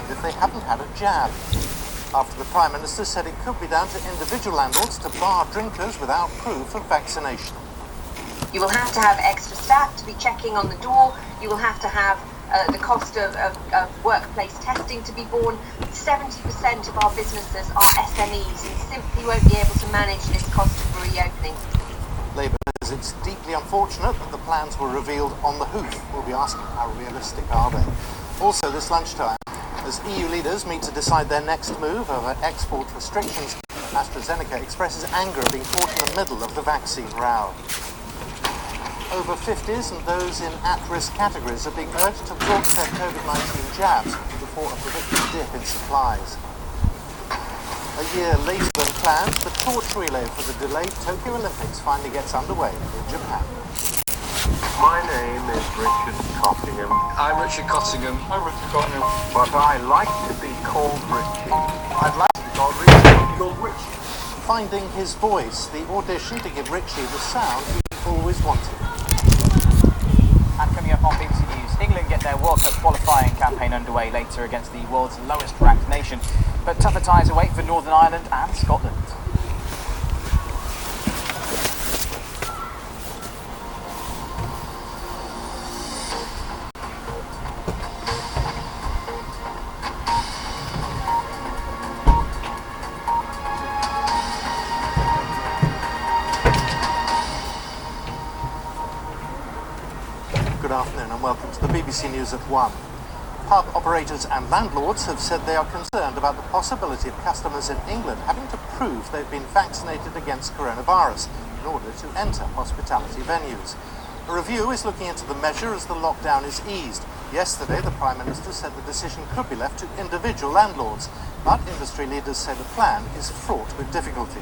England if they haven't had a jab. After the Prime Minister said it could be down to individual landlords to bar drinkers without proof of vaccination. You will have to have extra staff to be checking on the door. You will have to have the cost of workplace testing to be borne. 70% of our businesses are SMEs and simply won't be able to manage this cost of reopening. Labour says it's deeply unfortunate that the plans were revealed on the hoof. We'll be asking how realistic are they. Also this lunchtime, as EU leaders meet to decide their next move over export restrictions, AstraZeneca expresses anger at being caught in the middle of the vaccine row. Over 50s and those in at-risk categories are being urged to book their COVID-19 jabs before a predicted dip in supplies. A year later than planned, the torch relay for the delayed Tokyo Olympics finally gets underway in Japan. My name is Richard Cottingham. I'm Richard Cottingham. I'm Richard Cottingham. But I like to be called Richie. I'd like to be called Richie. Finding his voice, the audition to give Richie the sound he always wanted. And coming up on BBC News, England get their World Cup qualifying campaign underway later against the world's lowest ranked nation. But tougher ties await for Northern Ireland and Scotland. Good afternoon and welcome to the BBC News at 1. Pub operators and landlords have said they are concerned about the possibility of customers in England having to prove they've been vaccinated against coronavirus in order to enter hospitality venues. A review is looking into the measure as the lockdown is eased. Yesterday, the Prime Minister said the decision could be left to individual landlords, but industry leaders say the plan is fraught with difficulty.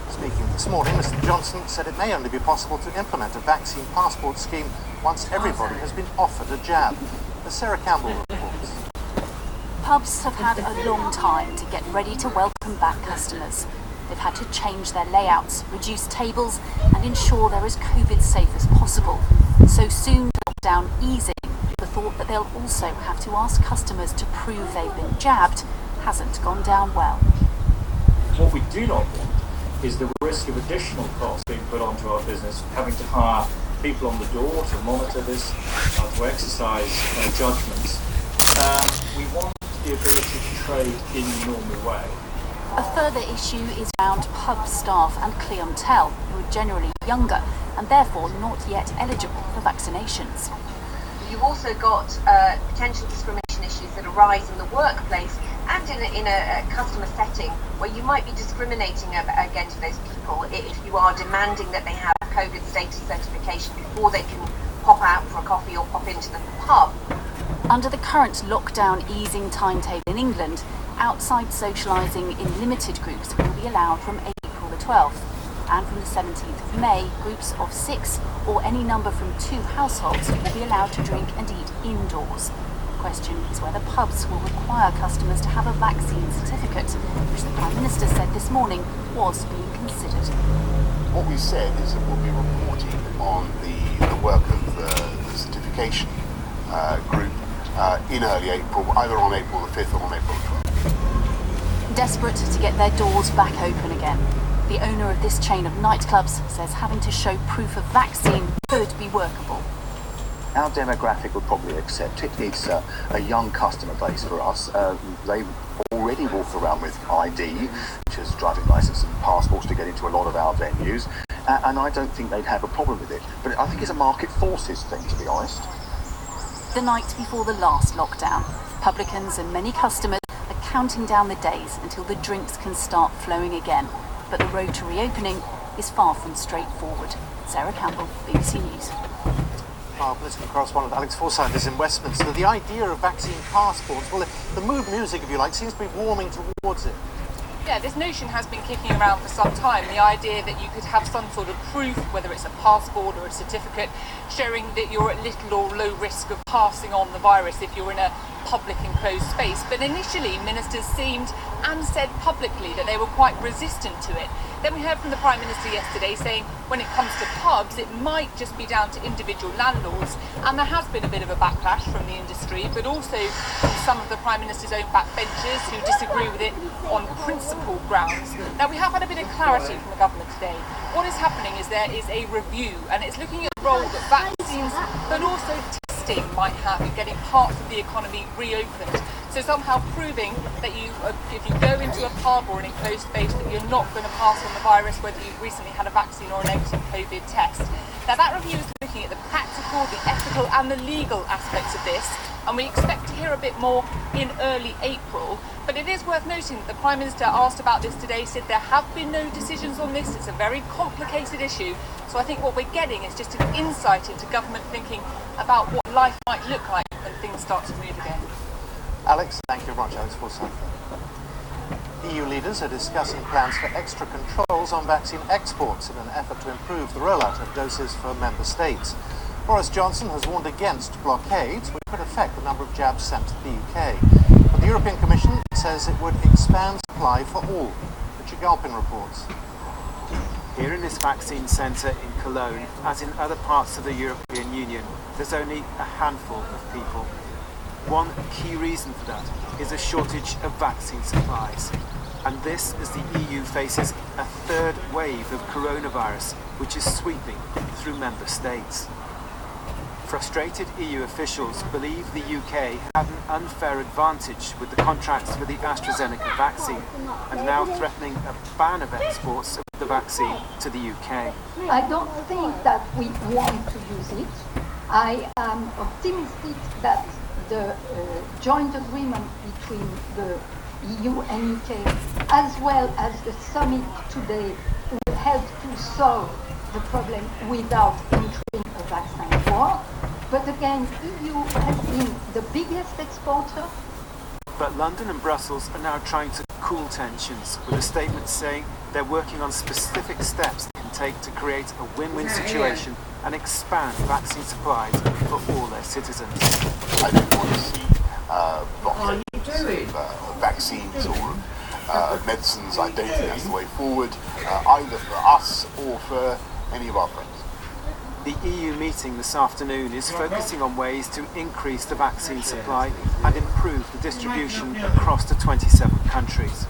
Speaking this morning, Mr Johnson said it may only be possible to implement a vaccine passport scheme once everybody has been offered a jab. As Sarah Campbell reports. Pubs have had a long time to get ready to welcome back customers. They've had to change their layouts, reduce tables and ensure they're as COVID safe as possible. So soon, lockdown easing, the thought that they'll also have to ask customers to prove they've been jabbed hasn't gone down well. What we do not want is the risk of additional costs being put onto our business, having to hire people on the door to monitor this, to exercise judgments. We want the ability to trade in the normal way. A further issue is around pub staff and clientele, who are generally younger and therefore not yet eligible for vaccinations. You've also got potential discrimination issues that arise in the workplace and in a customer setting where you might be discriminating against those people if you are demanding that they have COVID status certification before they can pop out for a coffee or pop into the pub. Under the current lockdown easing timetable in England, outside socialising in limited groups will be allowed from April the 12th. And from the 17th of May, groups of 6 or any number from 2 households will be allowed to drink and eat indoors. The question is whether pubs will require customers to have a vaccine certificate, which the Prime Minister said this morning was being considered. What we said is that we'll be reporting on the work of the certification group in early April, either on April the 5th or on April the 12th. Desperate to get their doors back open again, the owner of this chain of nightclubs says having to show proof of vaccine could be workable. Our demographic would probably accept it. It's a young customer base for us. They already walk around with ID, which is driving licence and passports, to get into a lot of our venues, and I don't think they'd have a problem with it. But I think it's a market forces thing, to be honest. The night before the last lockdown, publicans and many customers are counting down the days until the drinks can start flowing again. But the road to reopening is far from straightforward. Sarah Campbell, BBC News. Our political correspondent Alex Forsyth is in Westminster. The idea of vaccine passports, well, the mood music, if you like, seems to be warming towards it. Yeah, this notion has been kicking around for some time. The idea that you could have some sort of proof, whether it's a passport or a certificate, showing that you're at little or low risk of passing on the virus if you're in a public enclosed space. But initially, ministers seemed and said publicly that they were quite resistant to it. Then we heard from the Prime Minister yesterday saying when it comes to pubs, it might just be down to individual landlords. And there has been a bit of a backlash from the industry, but also from some of the Prime Minister's own backbenchers who disagree with it on principle grounds. Now, we have had a bit of clarity from the government today. What is happening is there is a review, and it's looking at the role that vaccines, but also testing might have in getting parts of the economy reopened. So somehow proving that if you go into a pub or an enclosed space, that you're not going to pass on the virus whether you've recently had a vaccine or a negative COVID test. Now that review is looking at the practical, the ethical and the legal aspects of this, and we expect to hear a bit more in early April. But it is worth noting that the Prime Minister asked about this today, said there have been no decisions on this. It's a very complicated issue. So I think what we're getting is just an insight into government thinking about what life might look like when things start to move again. Alex, thank you very much, Alex Wilson. EU leaders are discussing plans for extra controls on vaccine exports in an effort to improve the rollout of doses for member states. Boris Johnson has warned against blockades, which could affect the number of jabs sent to the UK. But the European Commission says it would expand supply for all. Richard Galpin reports. Here in this vaccine centre in Cologne, as in other parts of the European Union, there's only a handful of people. One key reason for that is a shortage of vaccine supplies. And this as the EU faces a third wave of coronavirus, which is sweeping through member states. Frustrated EU officials believe the UK had an unfair advantage with the contracts for the AstraZeneca vaccine and now threatening a ban of exports of the vaccine to the UK. I don't think that we want to use it. I am optimistic that the joint agreement between the EU and UK, as well as the summit today, will help to solve the problem without entering a vaccine war. But again, EU has been the biggest exporter. But London and Brussels are now trying to cool tensions with a statement saying they're working on specific steps they can take to create a win-win situation and expand vaccine supplies for all their citizens. I don't want to see blockades of vaccines or medicines. I don't think that's the way forward, either for us or for any of our friends. The EU meeting this afternoon is focusing on ways to increase the vaccine supply and improve the distribution across the 27 countries.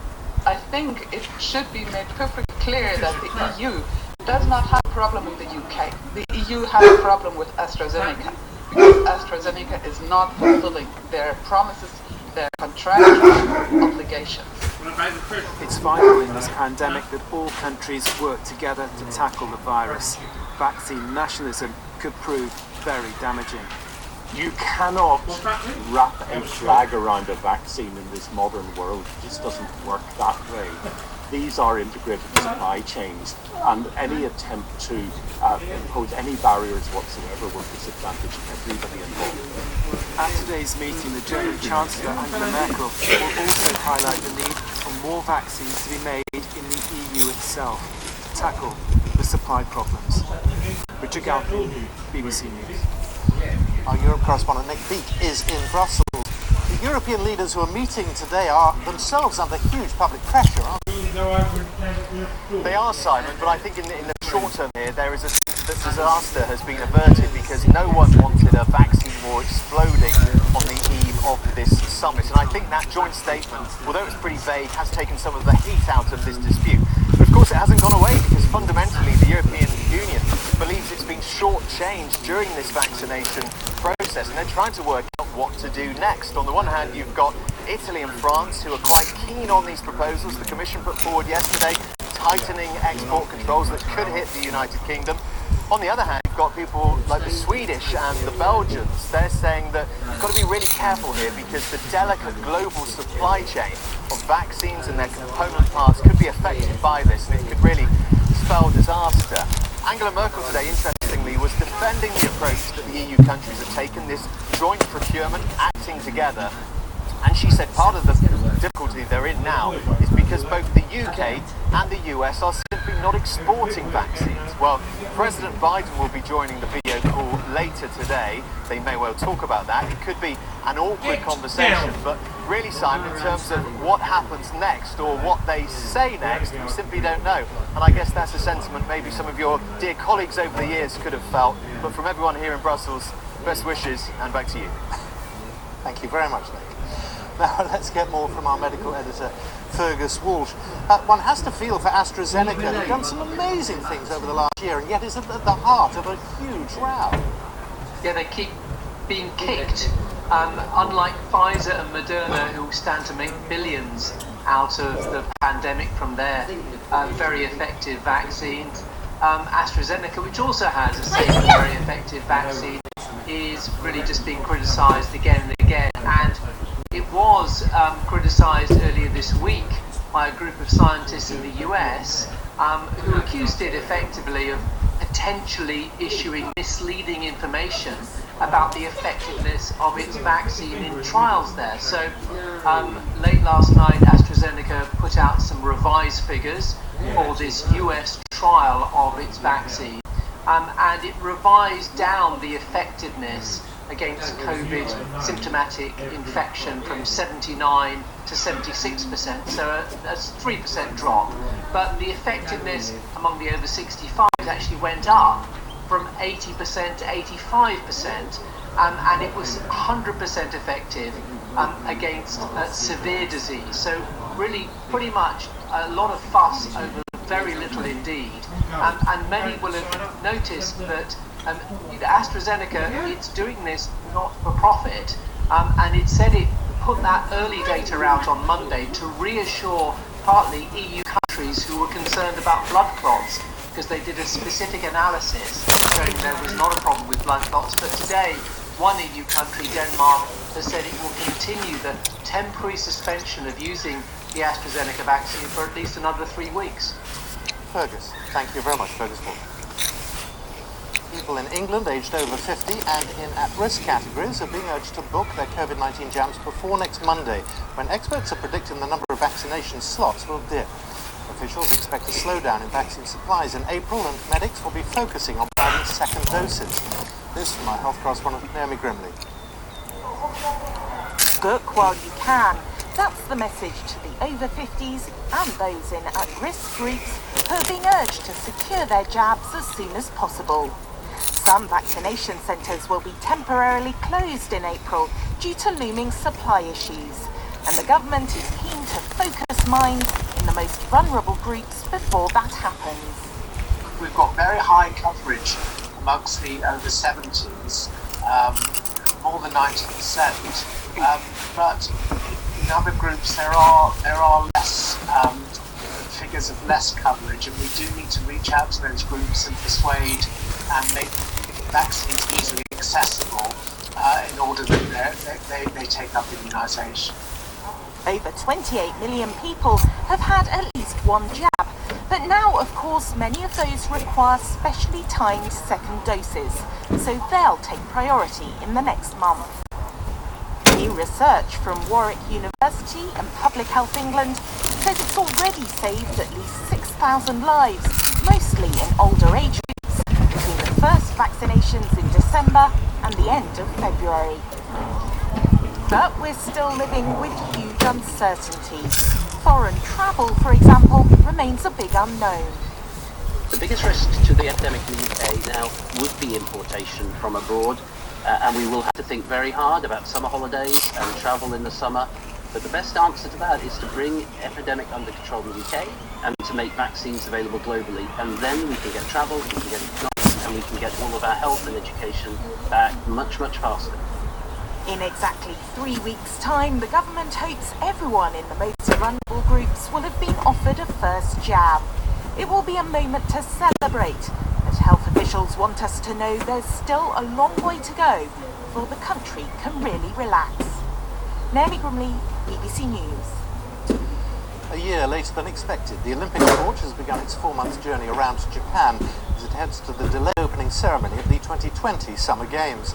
I think it should be made perfectly clear that the EU does not have a problem with the UK. The EU has a problem with AstraZeneca, because AstraZeneca is not fulfilling their promises, their contractual obligations. It's vital in this pandemic that all countries work together to tackle the virus. Vaccine nationalism could prove very damaging. You cannot wrap a flag around a vaccine in this modern world. It just doesn't work that way. These are integrated supply chains, and any attempt to impose any barriers whatsoever will disadvantage everybody involved. At today's meeting, the German Chancellor Angela Merkel will also highlight the need for more vaccines to be made in the EU itself to tackle the supply problems. Richard Galpin, BBC News. Our Europe correspondent Nick Beak is in Brussels. The European leaders who are meeting today are themselves under huge public pressure, aren't they? They are, Simon, but I think in the short term here, there is a sense that disaster has been averted because no one wanted a vaccine war exploding on the eve of this summit. And I think that joint statement, although it's pretty vague, has taken some of the heat out of this dispute. But of course, it hasn't gone away because fundamentally the European Union believes it's been shortchanged during this vaccination process, and they're trying to work out what to do next. On the one hand, you've got Italy and France who are quite keen on these proposals. The Commission put forward yesterday tightening export controls that could hit the United Kingdom. On the other hand, you've got people like the Swedish and the Belgians. They're saying that you've got to be really careful here because the delicate global supply chain of vaccines and their component parts could be affected by this, and it could really spell disaster. Angela Merkel today, interestingly, was defending the approach that the EU countries have taken, this joint procurement, acting together, And she said part of the difficulty they're in now is because both the UK and the US are simply not exporting vaccines. Well, President Biden will be joining the video call later today. They may well talk about that. It could be an awkward conversation, but really, Simon, in terms of what happens next or what they say next, we simply don't know. And I guess that's a sentiment maybe some of your dear colleagues over the years could have felt. But from everyone here in Brussels, best wishes, and back to you. Thank you very much, Nick. Now let's get more from our medical editor, Fergus Walsh. One has to feel for AstraZeneca, who've done some amazing things over the last year, and yet is at the heart of a huge row. Yeah, they keep being kicked. Unlike Pfizer and Moderna, who stand to make billions out of the pandemic from their very effective vaccines, AstraZeneca, which also has a safe and very effective vaccine, is really just being criticised again and again. And it was criticised earlier this week by a group of scientists in the US who accused it effectively of potentially issuing misleading information about the effectiveness of its vaccine in trials there. So late last night, AstraZeneca put out some revised figures for this US trial of its vaccine, and it revised down the effectiveness against COVID symptomatic infection from 79 to 76%, so that's a 3% drop. But the effectiveness among the over 65s actually went up from 80% to 85%, and it was 100% effective against severe disease. So really, pretty much a lot of fuss over very little indeed. And many will have noticed that AstraZeneca, it's doing this not for profit, and it said it put that early data out on Monday to reassure partly EU countries who were concerned about blood clots, because they did a specific analysis showing there was not a problem with blood clots. But today, one EU country, Denmark, has said it will continue the temporary suspension of using the AstraZeneca vaccine for at least another 3 weeks. Fergus, thank you very much, Fergus Walsh. People in England aged over 50 and in at-risk categories are being urged to book their COVID-19 jabs before next Monday, when experts are predicting the number of vaccination slots will dip. Officials expect a slowdown in vaccine supplies in April, and medics will be focusing on providing second doses. This from our health correspondent, Naomi Grimley. Book while you can. That's the message to the over 50s and those in at-risk groups who are being urged to secure their jabs as soon as possible. Some vaccination centres will be temporarily closed in April due to looming supply issues, and the government is keen to focus minds in the most vulnerable groups before that happens. We've got very high coverage amongst the over 70s, more than 90%, but in other groups there are less figures of less coverage, and we do need to reach out to those groups and persuade and make vaccines easily accessible in order that they take up immunisation. Over 28 million people have had at least one jab, but now, of course, many of those require specially timed second doses, so they'll take priority in the next month. New research from Warwick University and Public Health England says it's already saved at least 6,000 lives, mostly in older age groups, between the first vaccinations in December and the end of February. But we're still living with huge uncertainty. Foreign travel, for example, remains a big unknown. The biggest risk to the epidemic in the UK now would be importation from abroad, and we will have to think very hard about summer holidays and travel in the summer. But the best answer to that is to bring epidemic under control in the UK and to make vaccines available globally, and then we can get travel, we can get economics, and we can get all of our health and education back much, much faster. In exactly 3 weeks' time, the government hopes everyone in the most vulnerable groups will have been offered a first jab. It will be a moment to celebrate, but health officials want us to know there's still a long way to go before the country can really relax. Naomi Grimley, BBC News. A year later than expected, the Olympic torch has begun its 4-month journey around Japan as it heads to the delayed opening ceremony of the 2020 Summer Games.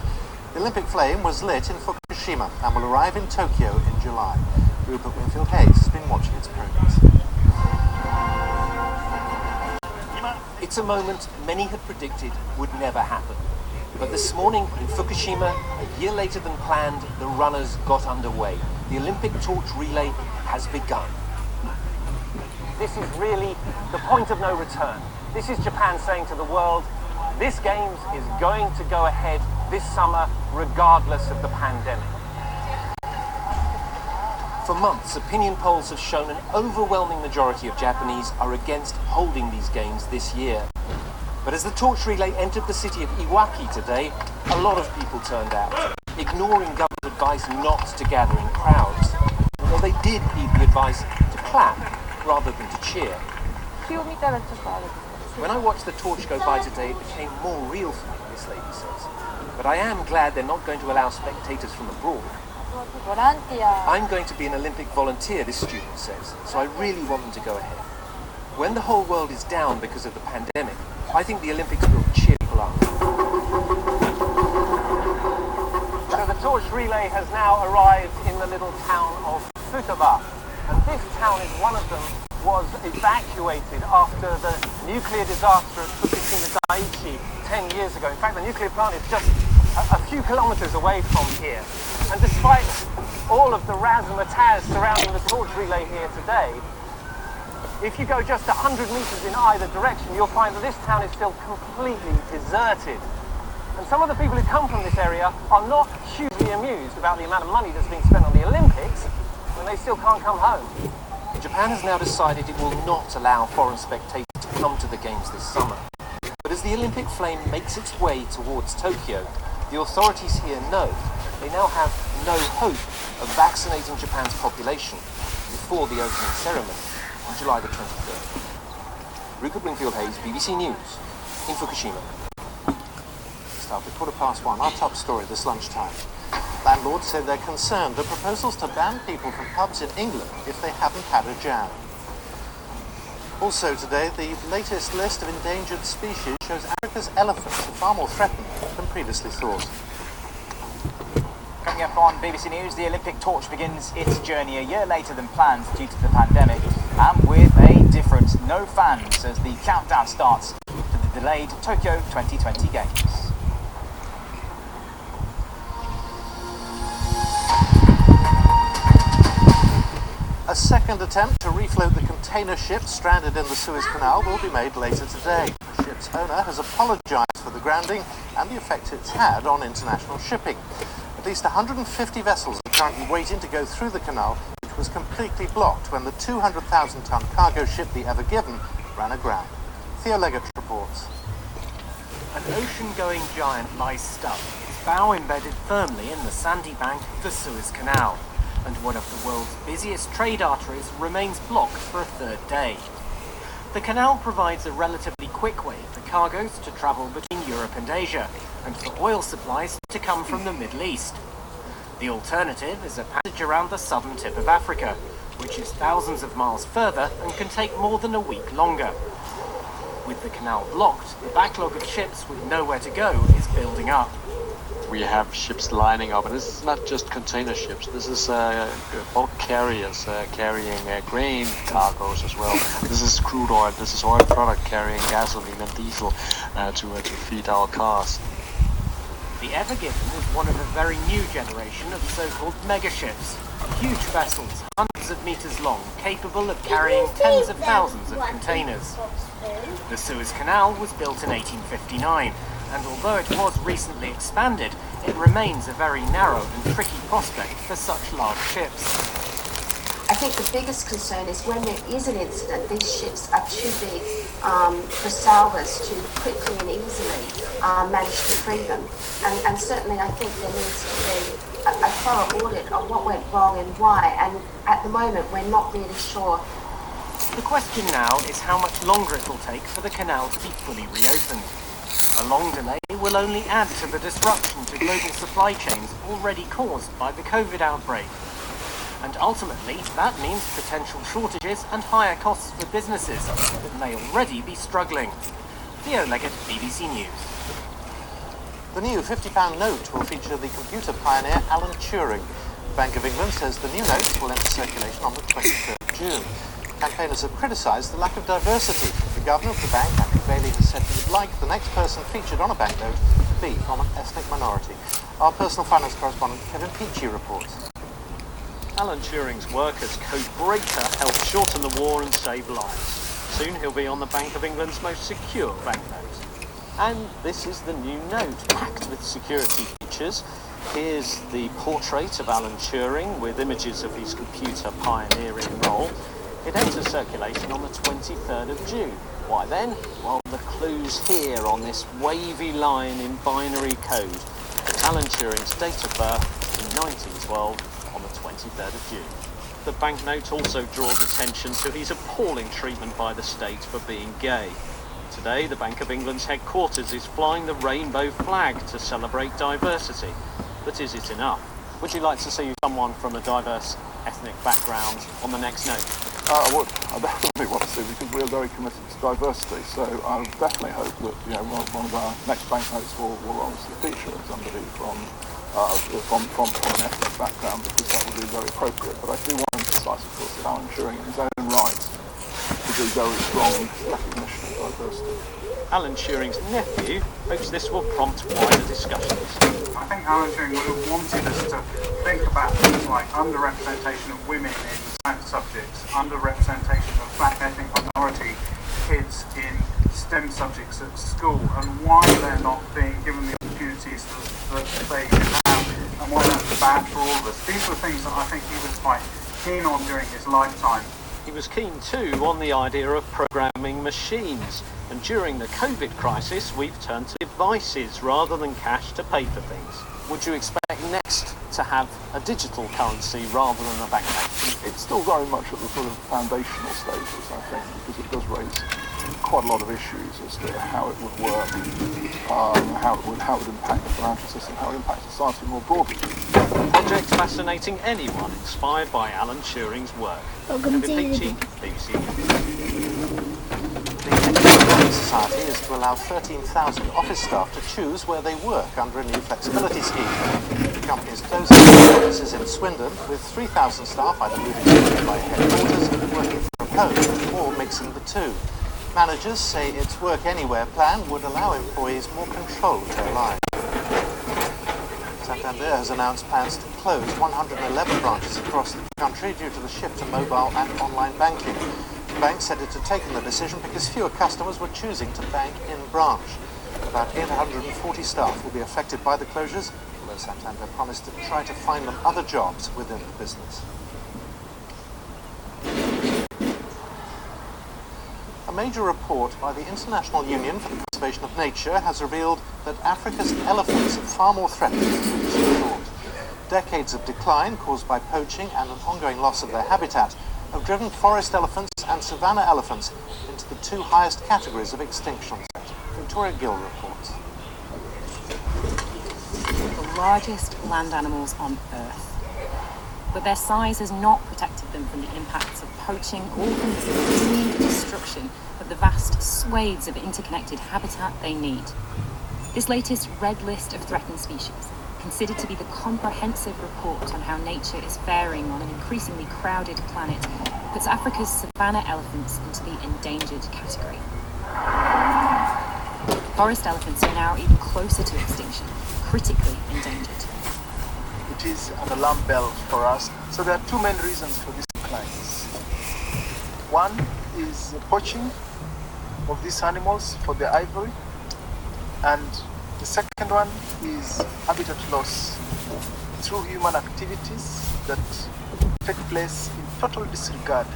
The Olympic flame was lit in Fukushima and will arrive in Tokyo in July. Rupert Winfield-Hayes has been watching its progress. It's a moment many had predicted would never happen. But this morning in Fukushima, a year later than planned, the runners got underway. The Olympic torch relay has begun. This is really the point of no return. This is Japan saying to the world, this Games is going to go ahead this summer regardless of the pandemic. For months, opinion polls have shown an overwhelming majority of Japanese are against holding these Games this year. But as the torch relay entered the city of Iwaki today, a lot of people turned out, ignoring government advice not to gather in crowds. Although they did heed the advice to clap rather than to cheer. When I watched the torch go by today, it became more real for me, this lady says. But I am glad they're not going to allow spectators from abroad. I'm going to be an Olympic volunteer, this student says, so I really want them to go ahead. When the whole world is down because of the pandemic, I think the Olympics will cheer people up. So the torch relay has now arrived in the little town of Futaba, and this town is one of them, was evacuated after the nuclear disaster at Fukushima Daiichi 10 years ago. In fact, the nuclear plant is just a few kilometers away from here. And despite all of the razzmatazz surrounding the torch relay here today, if you go just 100 meters in either direction, you'll find that this town is still completely deserted. And some of the people who come from this area are not hugely amused about the amount of money that's being spent on the Olympics when they still can't come home. Japan has now decided it will not allow foreign spectators to come to the Games this summer. But as the Olympic flame makes its way towards Tokyo, the authorities here know they now have no hope of vaccinating Japan's population before the opening ceremony on July the 23rd. Rupert Winfield-Hayes, BBC News, in Fukushima. Start at 1:15, our top story this lunchtime. Landlords say they're concerned that proposals to ban people from pubs in England if they haven't had a jab. Also today, the latest list of endangered species shows Africa's elephants are far more threatened than previously thought. Coming up on BBC News, the Olympic torch begins its journey a year later than planned due to the pandemic, and with a different no fans as the countdown starts to the delayed Tokyo 2020 Games. A second attempt to refloat the container ship stranded in the Suez Canal will be made later today. The ship's owner has apologised for the grounding and the effect it's had on international shipping. At least 150 vessels are currently waiting to go through the canal, which was completely blocked when the 200,000-ton cargo ship, the Ever Given, ran aground. Theo Leggett reports. An ocean-going giant lies stuck, its bow embedded firmly in the sandy bank of the Suez Canal, and one of the world's busiest trade arteries remains blocked for a third day. The canal provides a relatively quick way for cargoes to travel between Europe and Asia, and for oil supplies to come from the Middle East. The alternative is a passage around the southern tip of Africa, which is thousands of miles further and can take more than a week longer. With the canal blocked, the backlog of ships with nowhere to go is building up. We have ships lining up, and this is not just container ships. This is bulk carriers carrying grain cargoes as well. This is crude oil. This is oil product carrying gasoline and diesel to feed our cars. The Ever Given is one of a very new generation of so-called megaships, huge vessels, hundreds of meters long, capable of carrying tens of thousands of containers. The Suez Canal was built in 1859. And although it was recently expanded, it remains a very narrow and tricky prospect for such large ships. I think the biggest concern is when there is an incident, these ships are too big for salvors to quickly and easily manage to free them. And certainly I think there needs to be a thorough audit of what went wrong and why. And at the moment, we're not really sure. The question now is how much longer it will take for the canal to be fully reopened. A long delay will only add to the disruption to global supply chains already caused by the COVID outbreak. And ultimately, that means potential shortages and higher costs for businesses that may already be struggling. Theo Leggett, BBC News. The new £50 note will feature the computer pioneer Alan Turing. The Bank of England says the new note will enter circulation on the 23rd of June. Campaigners have criticised the lack of diversity. The governor of the bank, Andrew Bailey, has said he would like the next person featured on a banknote to be from an ethnic minority. Our personal finance correspondent Kevin Peachy reports. Alan Turing's work as code breaker helped shorten the war and save lives. Soon he'll be on the Bank of England's most secure banknote. And this is the new note, packed with security features. Here's the portrait of Alan Turing with images of his computer pioneering role. It enters circulation on the 23rd of June. Why then? Well, the clue's here on this wavy line in binary code. Alan Turing's date of birth in 1912 on the 23rd of June. The banknote also draws attention to his appalling treatment by the state for being gay. Today, the Bank of England's headquarters is flying the rainbow flag to celebrate diversity. But is it enough? Would you like to see someone from a diverse ethnic background on the next note? I would. I definitely want to see, because we're very committed to diversity. So I definitely hope that one of our next banknotes will obviously feature somebody from an ethnic background, because that would be very appropriate. But I do want to emphasise, of course, that Alan Turing in his own right is a very strong recognition of diversity. Alan Turing's nephew hopes this will prompt wider discussions. I think Alan Turing would have wanted us to think about things like underrepresentation of women in science subjects, underrepresentation of black ethnic minority kids in STEM subjects at school, and why they're not being given the opportunities that they have, and why that's bad for all of us. These were things that I think he was quite keen on during his lifetime. He was keen too on the idea of programming machines, and during the COVID crisis we've turned to devices rather than cash to pay for things. Would you expect next to have a digital currency rather than a banknote? It's still very much at the sort of foundational stages, I think, because it does raise quite a lot of issues as to how it would work, how it would impact the financial system, how it would impact society more broadly. A project fascinating anyone inspired by Alan Turing's work. Kevin Peachy, BBC. The Society is to allow 13,000 office staff to choose where they work under a new flexibility scheme. The company is closing its offices in Swindon, with 3,000 staff either moving to nearby headquarters, working from home, or mixing the two. Managers say its Work Anywhere plan would allow employees more control of their lives. Santander has announced plans to close 111 branches across the country due to the shift to mobile and online banking. The bank said it had taken the decision because fewer customers were choosing to bank in branch. About 840 staff will be affected by the closures, although Santander promised to try to find them other jobs within the business. A major report by the International Union for the Conservation of Nature has revealed that Africa's elephants are far more threatened than previously thought. Decades of decline caused by poaching and an ongoing loss of their habitat have driven forest elephants and savanna elephants into the two highest categories of extinction threat. Victoria Gill reports. The largest land animals on Earth. But their size has not protected them from the impacts of poaching or from the continuing destruction of the vast swathes of interconnected habitat they need. This latest red list of threatened species, considered to be the comprehensive report on how nature is faring on an increasingly crowded planet, puts Africa's savanna elephants into the endangered category. Forest elephants are now even closer to extinction, critically endangered. It is an alarm bell for us. So there are two main reasons for these declines. One is the poaching of these animals for the ivory, and the second one is habitat loss through human activities that take place in total disregard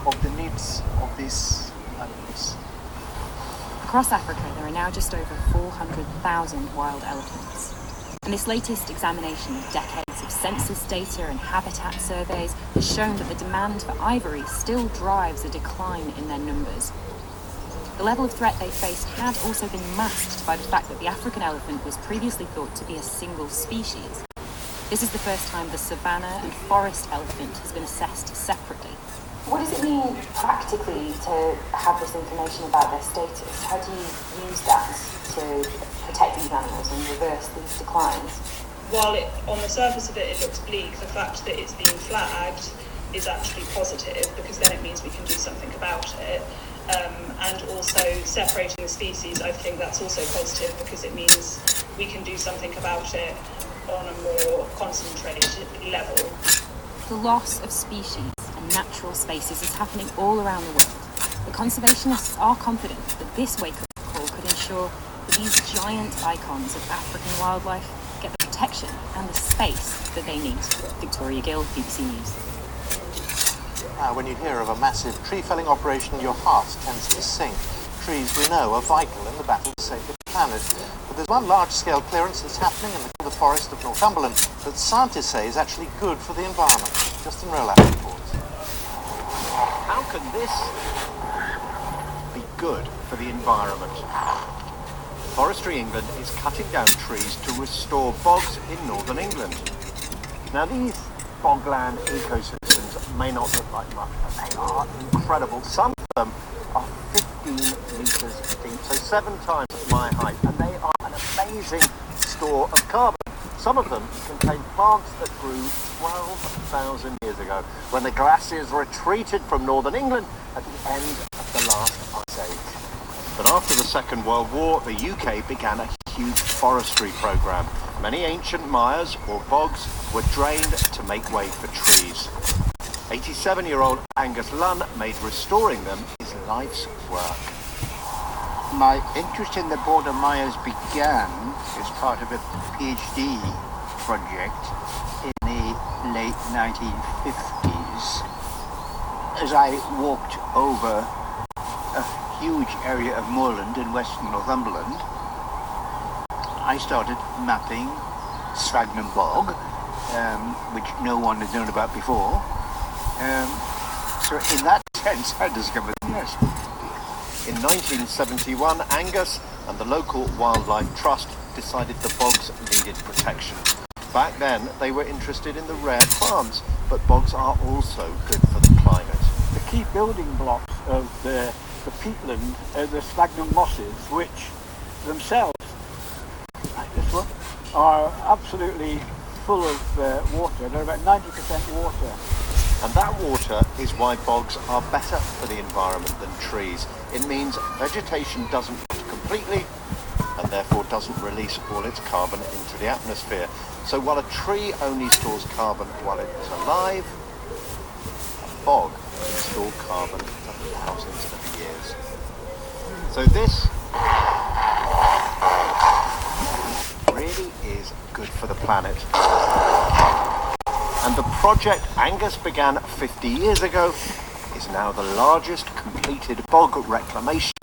of the needs of these animals. Across Africa, there are now just over 400,000 wild elephants. And this latest examination of decades of census data and habitat surveys has shown that the demand for ivory still drives a decline in their numbers. The level of threat they faced had also been masked by the fact that the African elephant was previously thought to be a single species. This is the first time the savanna and forest elephant has been assessed separately. What does it mean practically to have this information about their status? How do you use that to protect these animals and reverse these declines? While on the surface of it looks bleak, the fact that it's being flagged is actually positive, because then it means we can do something about it. And also separating the species, I think that's also positive, because it means we can do something about it on a more concentrated level. The loss of species and natural spaces is happening all around the world. The conservationists are confident that this wake-up call could ensure that these giant icons of African wildlife get the protection and the space that they need. Victoria Gill, BBC News. When you hear of a massive tree-felling operation, your heart tends to sink. Trees, we know, are vital in the battle to save the planet. But there's one large-scale clearance that's happening in the forest of Northumberland that scientists say is actually good for the environment. Justin Rowlap reports. How can this be good for the environment? Forestry England is cutting down trees to restore bogs in northern England. Now, these bogland ecosystems may not look like much, but they are incredible. Some of them are 15 metres deep, so 7 times my height, and they are an amazing store of carbon. Some of them contain plants that grew 12,000 years ago, when the glaciers retreated from northern England at the end of the last ice age. But after the Second World War, the UK began a huge forestry programme. Many ancient mires or bogs were drained to make way for trees. 87-year-old Angus Lunn made restoring them his life's work. My interest in the border mires began as part of a PhD project in the late 1950s. As I walked over a huge area of moorland in western Northumberland, I started mapping Sphagnum Bog, which no one had known about before. So in that sense, I discovered this. In 1971, Angus and the local Wildlife Trust decided the bogs needed protection. Back then, they were interested in the rare plants, but bogs are also good for the climate. The key building blocks of the peatland are the sphagnum mosses, which themselves, like this one, are absolutely full of water. They're about 90% water. And that water is why bogs are better for the environment than trees. It means vegetation doesn't rot completely and therefore doesn't release all its carbon into the atmosphere. So while a tree only stores carbon while it is alive, a bog can store carbon for thousands of years. So this really is good for the planet. And the project Angus began 50 years ago is now the largest completed bog reclamation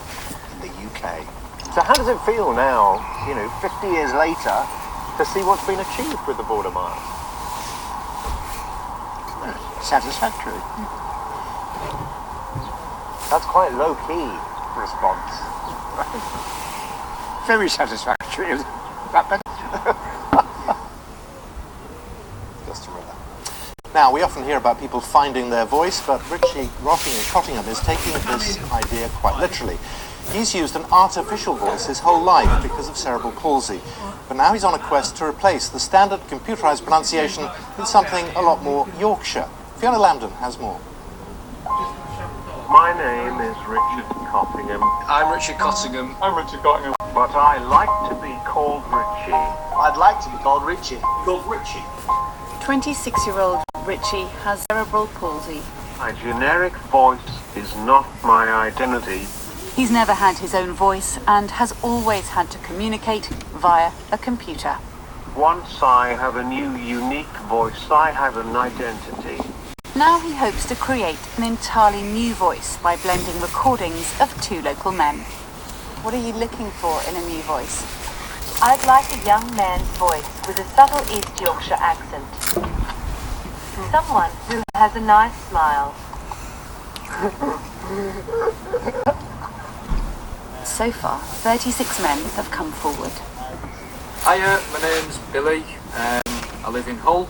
in the UK. So how does it feel now, 50 years later, to see what's been achieved with the border mile? Satisfactory. That's quite low-key response. Very satisfactory. Is that better? Now, we often hear about people finding their voice, but Richie Cottingham is taking this idea quite literally. He's used an artificial voice his whole life because of cerebral palsy, but now he's on a quest to replace the standard computerised pronunciation with something a lot more Yorkshire. Fiona Lambden has more. My name is Richard Cottingham. I'm Richard Cottingham. I'm Richard Cottingham. But I like to be called Richie. I'd like to be called Richie. Called Richie. 26-year-old Richie has cerebral palsy. My generic voice is not my identity. He's never had his own voice and has always had to communicate via a computer. Once I have a new, unique voice, I have an identity. Now he hopes to create an entirely new voice by blending recordings of 2 local men. What are you looking for in a new voice? I'd like a young man's voice with a subtle East Yorkshire accent. Someone who has a nice smile. So far, 36 men have come forward. Hiya, my name's Billy. I live in Hull.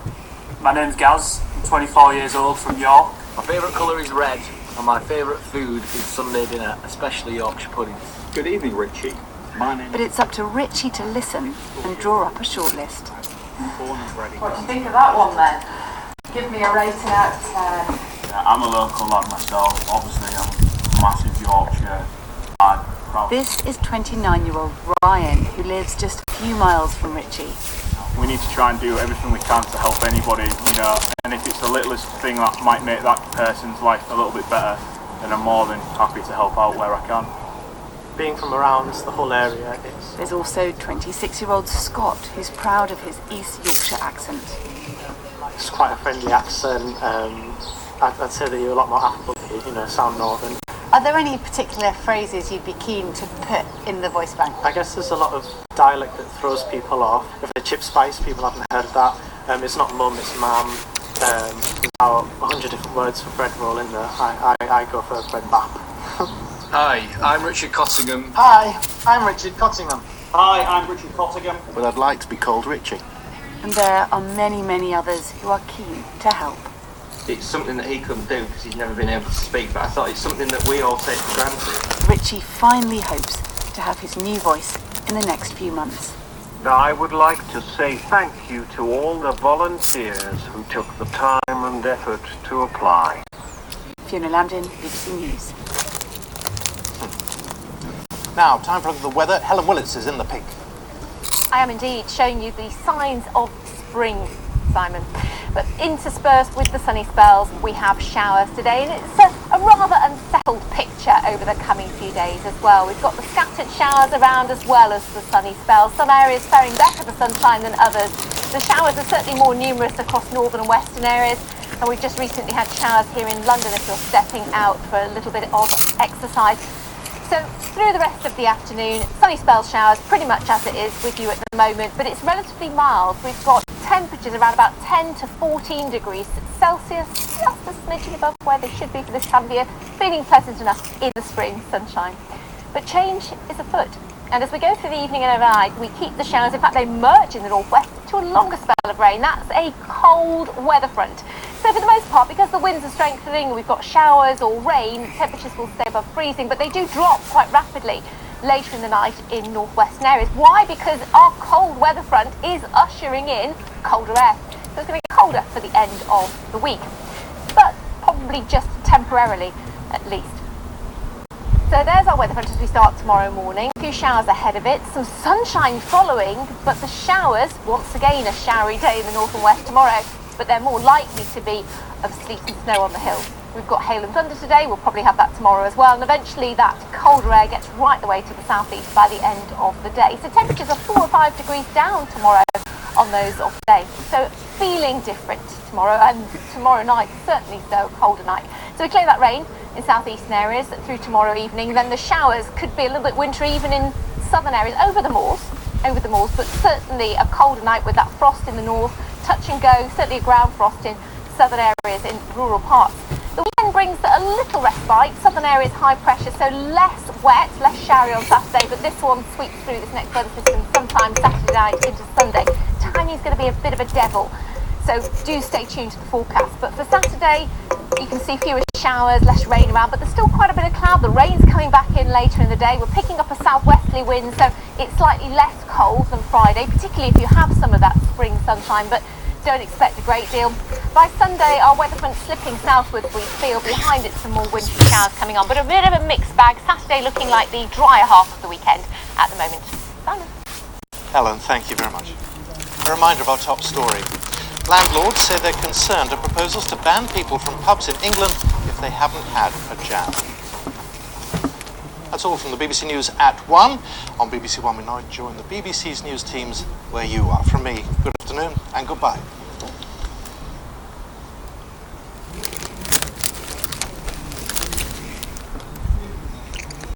My name's Gaz, I'm 24 years old from York. My favourite colour is red, and my favourite food is Sunday dinner, especially Yorkshire puddings. Good evening, Richie. My name But it's up to Richie to listen and draw up a shortlist. What do you think of that one then? Give me a rating out of 10. Yeah, I'm a local lad myself. Obviously, I'm a massive Yorkshire lad. This is 29-year-old Ryan, who lives just a few miles from Richie. We need to try and do everything we can to help anybody, you know, and if it's the littlest thing that might make that person's life a little bit better, then I'm more than happy to help out where I can. Being from around the whole area, There's also 26-year-old Scott, who's proud of his East Yorkshire accent. it's quite a friendly accent. I'd say that you're a lot more affable, you know, sound northern. Are there any particular phrases you'd be keen to put in the voice bank? I guess there's a lot of dialect that throws people off. If the chip spice, people haven't heard of that. It's not mum, it's mam. There's about 100 different words for bread roll in there. I go for bread bap. Hi, I'm Richard Cottingham. Hi, I'm Richard Cottingham. Hi, I'm Richard Cottingham. But I'd like to be called Richie. And there are many, many others who are keen to help. It's something that he couldn't do because he's never been able to speak, but I thought it's something that we all take for granted. Richie finally hopes to have his new voice in the next few months. I would like to say thank you to all the volunteers who took the time and effort to apply. Fiona Lambden, BBC News. Now, time for a look at the weather. Helen Willits is in the pink. I am indeed showing you the signs of spring, Simon. But interspersed with the sunny spells, we have showers today, and it's a rather unsettled picture over the coming few days as well. We've got the scattered showers around as well as the sunny spells. Some areas faring better for sunshine than others. The showers are certainly more numerous across northern and western areas, and we've just recently had showers here in London if you're stepping out for a little bit of exercise. So through the rest of the afternoon, sunny spells, showers, pretty much as it is with you at the moment, but it's relatively mild. We've got temperatures around about 10 to 14 degrees Celsius, just a smidgen above where they should be for this time of year, feeling pleasant enough in the spring sunshine. But change is afoot, and as we go through the evening and overnight, we keep the showers, in fact they merge in the northwest to a longer spell of rain. That's a cold weather front. So for the most part, because the winds are strengthening, we've got showers or rain, temperatures will stay above freezing, but they do drop quite rapidly later in the night in northwestern areas. Why? Because our cold weather front is ushering in colder air. So it's going to get colder for the end of the week, but probably just temporarily at least. So there's our weather front as we start tomorrow morning. A few showers ahead of it, some sunshine following, but the showers, once again a showery day in the north and west tomorrow, but they're more likely to be of sleet and snow on the hills. We've got hail and thunder today, we'll probably have that tomorrow as well, and eventually that colder air gets right the way to the southeast by the end of the day. So temperatures are 4 or 5 degrees down tomorrow on those of the day. So feeling different tomorrow, and tomorrow night, certainly so, colder night. So we clear that rain in southeastern areas through tomorrow evening. Then the showers could be a little bit wintry even in southern areas, over the moors, but certainly a colder night with that frost in the north, touch and go, certainly a ground frost in southern areas in rural parts. The weekend brings a little respite. Southern areas high pressure, so less wet, less showery on Saturday, but this one sweeps through this next weather system sometime Saturday night into Sunday. Timing's going to be a bit of a devil, so do stay tuned to the forecast. But for Saturday, you can see fewer showers, less rain around, but there's still quite a bit of cloud. The rain's coming back in later in the day. We're picking up a southwesterly wind, so it's slightly less cold than Friday, particularly if you have some of that spring sunshine, but don't expect a great deal. By Sunday, our weather front slipping southwards, we feel. Behind it, some more wintry showers coming on, but a bit of a mixed bag. Saturday looking like the drier half of the weekend at the moment. Simon. Helen, thank you very much. A reminder of our top story. Landlords say they're concerned at proposals to ban people from pubs in England if they haven't had a jam. That's all from the BBC News at 1. On BBC One, we now join the BBC's news teams where you are. From me, good afternoon and goodbye.